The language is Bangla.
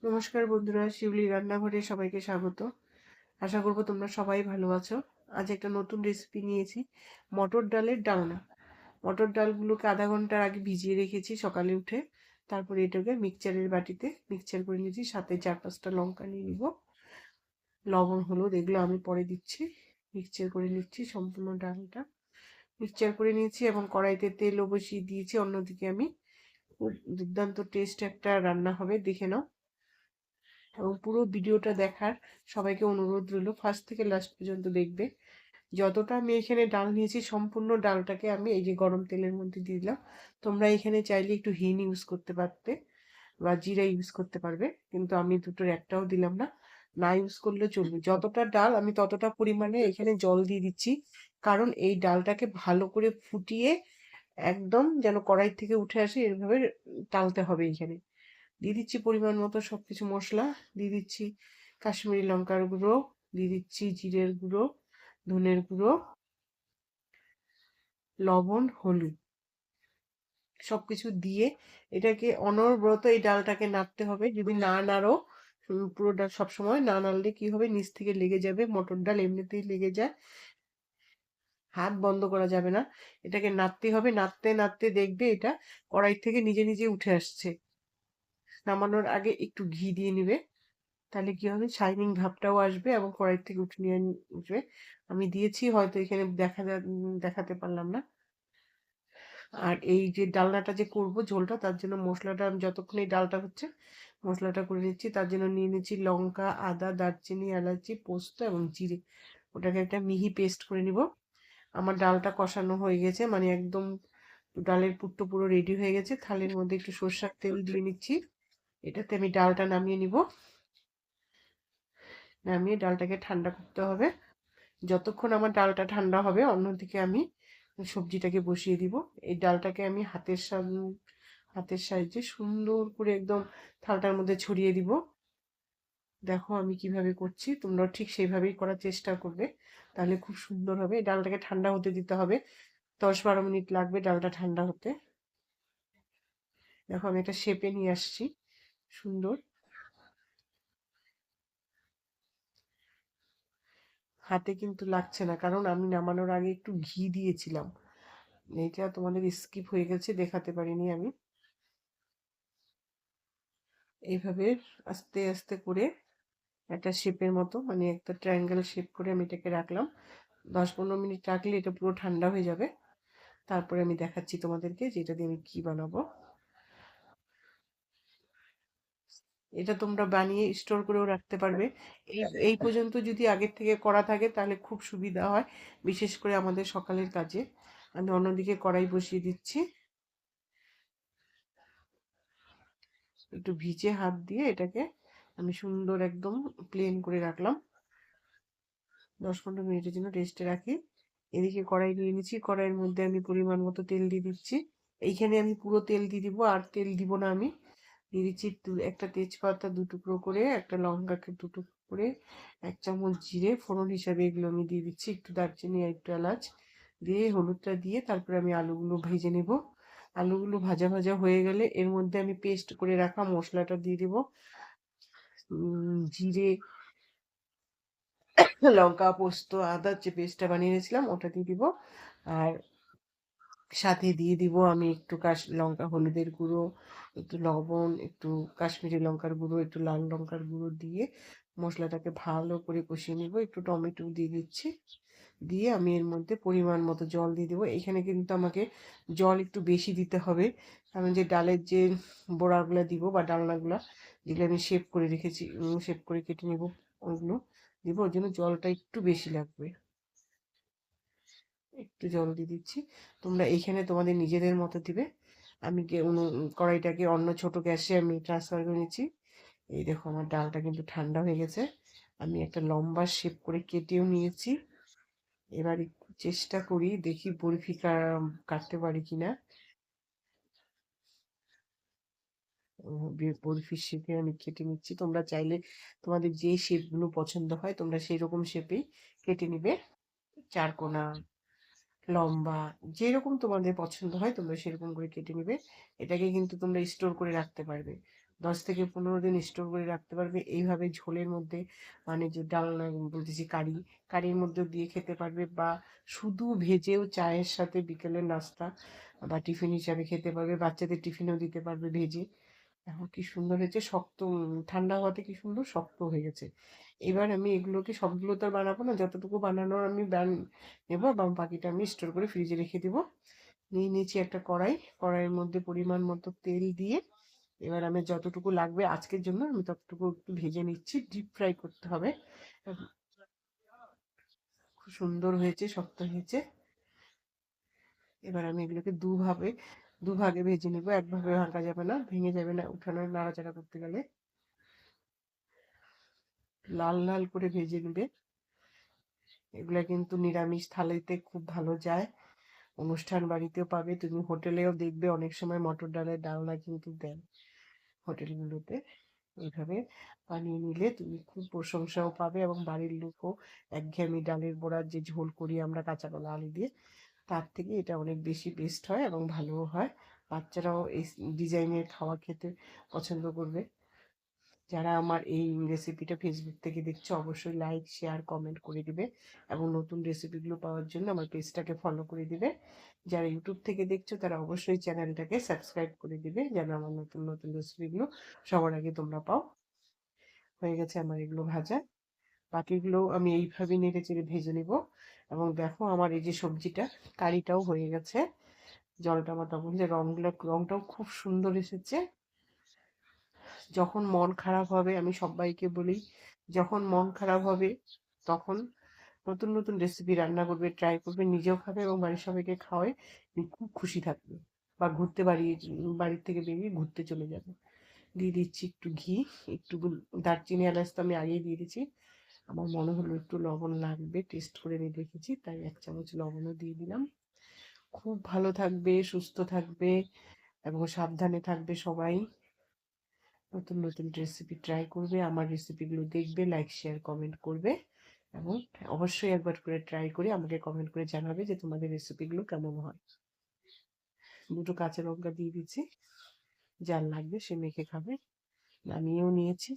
নমস্কার বন্ধুরা, শিউলি রান্নাঘরে সবাইকে স্বাগত। আশা করব তোমরা সবাই ভালো আছো। আজ একটা নতুন রেসিপি নিয়েছি, মটর ডালের ডালনা। মটর ডালগুলোকে আধা ঘন্টার আগে ভিজিয়ে রেখেছি সকালে উঠে। তারপরে এটাকে মিক্সচারের বাটিতে মিক্সচার করে নিয়েছি, সাথে 4-5টা লঙ্কা নিয়ে নিব, লবণ হলুদ এগুলো আমি পরে দিচ্ছি। মিক্সচার করে নিচ্ছি সম্পূর্ণ ডালটা। মিক্সচার করে নিয়েছি এবং কড়াইতে তেলও বসিয়ে দিয়েছি। অন্যদিকে আমি খুব দুর্দান্ত টেস্ট একটা রান্না হবে, দেখে নাও। এবং পুরো ভিডিওটা দেখার সবাইকে অনুরোধ রইল, ফার্স্ট থেকে লাস্ট পর্যন্ত দেখবে। যতটা আমি এখানে ডাল নিয়েছি সম্পূর্ণ ডালটাকে আমি এই যে গরম তেলের মধ্যে দিয়ে দিলাম। তোমরা এখানে চাইলে একটু হিং ইউজ করতে পারতে বা জিরা ইউজ করতে পারবে, কিন্তু আমি দুটোর একটাও দিলাম না। না ইউজ করলে চলবে। যতটা ডাল আমি ততটা পরিমাণে এখানে জল দিয়ে দিচ্ছি, কারণ এই ডালটাকে ভালো করে ফুটিয়ে একদম যেন কড়াই থেকে উঠে আসে এভাবে টালতে হবে। এখানে দিয়ে দিচ্ছি পরিমাণ মতো সবকিছু মশলা। দিয়ে দিচ্ছি কাশ্মীরি লঙ্কার গুঁড়ো, দিয়ে দিচ্ছি জিরের গুঁড়ো, ধনের গুঁড়ো, লবণ, হলুদ, সবকিছু দিয়ে এটাকে অনবরত এই ডালটাকে নাড়তে হবে। যদি না নাড়ো, পুরো ডাল সবসময় না নাড়লে কি হবে, নিচ থেকে লেগে যাবে। মটর ডাল এমনিতেই লেগে যায়, হাত বন্ধ করা যাবে না। এটাকে নাড়তে হবে, নাড়তে নাড়তে দেখবে এটা কড়াই থেকে নিজে নিজে উঠে আসছে। নামানোর আগে একটু ঘি দিয়ে নিবে, তাহলে কি হবে, শাইনিং ভাবটাও আসবে এবং কড়াই থেকে উঠে নিয়ে উঠবে। আমি দিয়েছি, হয়তো এখানে দেখাতে পারলাম না। আর এই যে ডালনাটা যে করব ঝোলটা, তার জন্য মশলাটা আমি যতক্ষণ এই ডালটা হচ্ছে মশলাটা করে নিচ্ছি। তার জন্য নিয়ে নিচ্ছি লঙ্কা, আদা, দারচিনি, এলাচি, পোস্ত এবং জিরে। ওটাকে একটা মিহি পেস্ট করে নিব। আমার ডালটা কষানো হয়ে গেছে, মানে একদম ডালের পুরটা পুরো রেডি হয়ে গেছে। থালের মধ্যে একটু সরষের তেল দিয়ে নিচ্ছি। এটাতে আমি ডালটা নামিয়ে নিব। নামিয়ে ডালটাকে ঠান্ডা করতে হবে। যতক্ষণ আমার ডালটা ঠান্ডা হবে, অন্যদিকে আমি সবজিটাকে বসিয়ে দিব। এই ডালটাকে আমি হাতের সাহায্যে সুন্দর করে একদম থালটার মধ্যে ছড়িয়ে দিব। দেখো আমি কিভাবে করছি, তোমরাও ঠিক সেইভাবেই করার চেষ্টা করবে, তাহলে খুব সুন্দর হবে। এই ডালটাকে ঠান্ডা হতে দিতে হবে, 10-12 মিনিট লাগবে ডালটা ঠান্ডা হতে। দেখো আমি একটা শেপে নিয়ে আসছি সুন্দর। হাতে কিন্তু লাগছে না, কারণ আমি নামানোর আগে একটু ঘি দিয়েছিলাম। এটা তোমাদের স্কিপ হয়ে গেছে, দেখাতে পারিনি আমি। এইভাবে আস্তে আস্তে করে একটা শেপের মতো, মানে একটা ট্রায়াঙ্গেল শেপ করে আমি এটাকে রাখলাম। 10-15 মিনিট রাখলে এটা পুরো ঠান্ডা হয়ে যাবে। তারপরে আমি দেখাচ্ছি তোমাদেরকে যে এটা দিয়ে আমি কি বানাবো। এটা তোমরা বানিয়ে স্টোর করেও রাখতে পারবে। এই এই পর্যন্ত যদি আগের থেকে করা থাকে তাহলে খুব সুবিধা হয়, বিশেষ করে আমাদের সকালের কাজে। আমি অন্যদিকে কড়াই বসিয়ে দিচ্ছি। একটু ভিজে হাত দিয়ে এটাকে আমি সুন্দর একদম প্লেন করে রাখলাম। 10-15 মিনিটের জন্য রেস্টে রাখি। এদিকে কড়াই নিয়ে নিচ্ছি, কড়াইয়ের মধ্যে আমি পরিমাণ মতো তেল দিয়ে দিচ্ছি। এইখানে আমি পুরো তেল দিয়ে দিব, আর তেল দিব না আমি। দিয়ে দিচ্ছি একটা তেজপাতা 2 টুকরো করে, একটা লঙ্কাকে 2 টুকরো করে, 1 চামচ জিরে ফোড়ন হিসাবে এগুলো আমি দিয়ে দিচ্ছি, একটু দারচিনি আর একটু এলাচ দিয়ে, হলুদটা দিয়ে তারপরে আমি আলুগুলো ভেজে নেব। আলুগুলো ভাজা ভাজা হয়ে গেলে এর মধ্যে আমি পেস্ট করে রাখা মশলাটা দিয়ে দিব। জিরে, লঙ্কা, পোস্ত, আদার যে পেস্টটা বানিয়ে নিয়েছিলাম ওটা দিয়ে দিব। আর সাথে দিয়ে দিব আমি একটু লঙ্কা হলুদের গুঁড়ো, একটু লবণ, একটু কাশ্মীরি লঙ্কার গুঁড়ো, একটু লাল লঙ্কার গুঁড়ো দিয়ে মশলাটাকে ভালো করে কষিয়ে নিব। একটু টমেটো দিয়ে দিচ্ছি। দিয়ে আমি এর মধ্যে পরিমাণ মতো জল দিয়ে দেবো। এখানে কিন্তু আমাকে জল একটু বেশি দিতে হবে, কারণ যে ডালের যে বড়াগুলা দিব বা ডালনাগুলা যেগুলো আমি শেপ করে রেখেছি, শেপ করে কেটে নেব, ওইগুলো দিব। ওই জন্য জলটা একটু বেশি লাগবে। একটু জল দিয়ে দিচ্ছি। তোমরা এইখানে তোমাদের নিজেদের মতো দিবে। আমি কড়াইটাকে অন্য ছোট গ্যাসে আমি ট্রান্সফার করে নিচ্ছি। এই দেখো আমার ডালটা কিন্তু ঠান্ডা হয়ে গেছে। আমি একটা লম্বা শেপ করে কেটেও নিয়েছি। এবার একটু চেষ্টা করি, দেখি বরফি কাটতে পারি কিনা। বরফির শেপে আমি কেটে নিচ্ছি। তোমরা চাইলে তোমাদের যে শেপগুলো পছন্দ হয় তোমরা সেই রকম শেপেই কেটে নিবে। চারকোনা, লম্বা, যেরকম তোমাদের পছন্দ হয় তোমরা সেরকম করে কেটে নিবে। এটাকে কিন্তু তোমরা স্টোর করে রাখতে পারবে। 10 থেকে 15 দিন স্টোর করে রাখতে পারবে। এইভাবে ঝোলের মধ্যে, মানে যে ডালনা বলতেছি কারি, কারির মধ্যেও দিয়ে খেতে পারবে, বা শুধু ভেজেও চায়ের সাথে বিকেলের নাস্তা বা টিফিন হিসাবে খেতে পারবে। বাচ্চাদের টিফিনেও দিতে পারবে ভেজে। এখন কি সুন্দর হয়েছে, শক্ত, ঠান্ডা হওয়াতে কি সুন্দর শক্ত হয়ে গেছে। এবার আমি এগুলোকে সবগুলো তো আর বানাবো না, যতটুকু বানানোর আমি নেবো, এবং বাকিটা আমি স্টোর করে ফ্রিজে রেখে দেবো। নিয়ে নিয়েছি একটা কড়াই, কড়াইয়ের মধ্যে পরিমাণ মতো তেল দিয়ে এবার আমি যতটুকু লাগবে আজকের জন্য আমি ততটুকু একটু ভেজে নিচ্ছি। ডিপ ফ্রাই করতে হবে। খুব সুন্দর হয়েছে, শক্ত হয়েছে। এবার আমি এগুলোকে দুভাগে ভেজে নিব, একভাবে ভাঙা যাবে না, ভেঙে যাবে না উঠানো নাড়াচাড়া করতে গেলে। লাল লাল করে ভেজে নিবে। এগুলা কিন্তু নিরামিষ থালিতে খুব ভালো যায়, অনুষ্ঠান বাড়িতেও পাবে, তুমি হোটেলেও দেখবে অনেক সময় মটর ডালের ডালনা কিন্তু দেন হোটেলগুলোতে। এইভাবে বানিয়ে নিলে তুমি খুব প্রশংসাও পাবে, এবং বাড়ির লোকও একঘেয়েমি ডালের বড়ার যে ঝোল করি আমরা কাঁচা কলা আলু দিয়ে, তার থেকে এটা অনেক বেশি বেস্ট হয় এবং ভালোও হয়। বাচ্চারাও এই ডিজাইনের খাওয়া খেতে পছন্দ করবে। যারা আমার এই রেসিপিটা ফেসবুক থেকে দেখছো অবশ্যই লাইক শেয়ার কমেন্ট করে দিবে, এবং নতুন রেসিপিগুলো পাওয়ার জন্য আমার পেজটাকে ফলো করে দিবে। যারা ইউটিউব থেকে দেখছো তারা অবশ্যই চ্যানেলটাকে সাবস্ক্রাইব করে দিবে, যেন আমার নতুন নতুন রেসিপিগুলো সবার আগে তোমরা পাও। হয়ে গেছে আমার এগুলো ভাজা, বাকিগুলো আমি এইভাবে নেড়ে চেড়ে ভেজে নিব। এবং দেখো আমার এই যে সবজিটা, কারিটাও হয়ে গেছে, জলটা মোটামুটি, রংটাও খুব সুন্দর এসেছে। যখন মন খারাপ হবে, আমি সবাইকে বলি, যখন মন খারাপ হবে তখন নতুন নতুন রেসিপি রান্না করবে, ট্রাই করবে, নিজেও খাবে এবং বাড়ির সবাইকে খাওয়াই খুব খুশি থাকবে। বা বাড়ির থেকে বেরিয়ে ঘুরতে চলে যাবে। দিয়ে দিচ্ছি একটু ঘি, একটু দারচিনি এলাচ তো আমি আগেই দিয়ে দিচ্ছি। আমার মনে হলো একটু লবণ লাগবে, টেস্ট করে নিয়ে দেখেছি, তাই 1 চামচ লবণও দিয়ে দিলাম। খুব ভালো থাকবে, সুস্থ থাকবে এবং সাবধানে থাকবে সবাই। নতুন নতুন রেসিপি ট্রাই করবে, আমার রেসিপিগুলো দেখবে, লাইক শেয়ার কমেন্ট করবে, এবং অবশ্যই একবার করে ট্রাই করে আমাকে কমেন্ট করে জানাবে যে তোমাদের রেসিপিগুলো কেমন হয়। দুটো কাঁচা লঙ্কা দিয়ে দিচ্ছি, যার লাগবে সে মেখে খাবে। নামিয়েও নিয়েছি।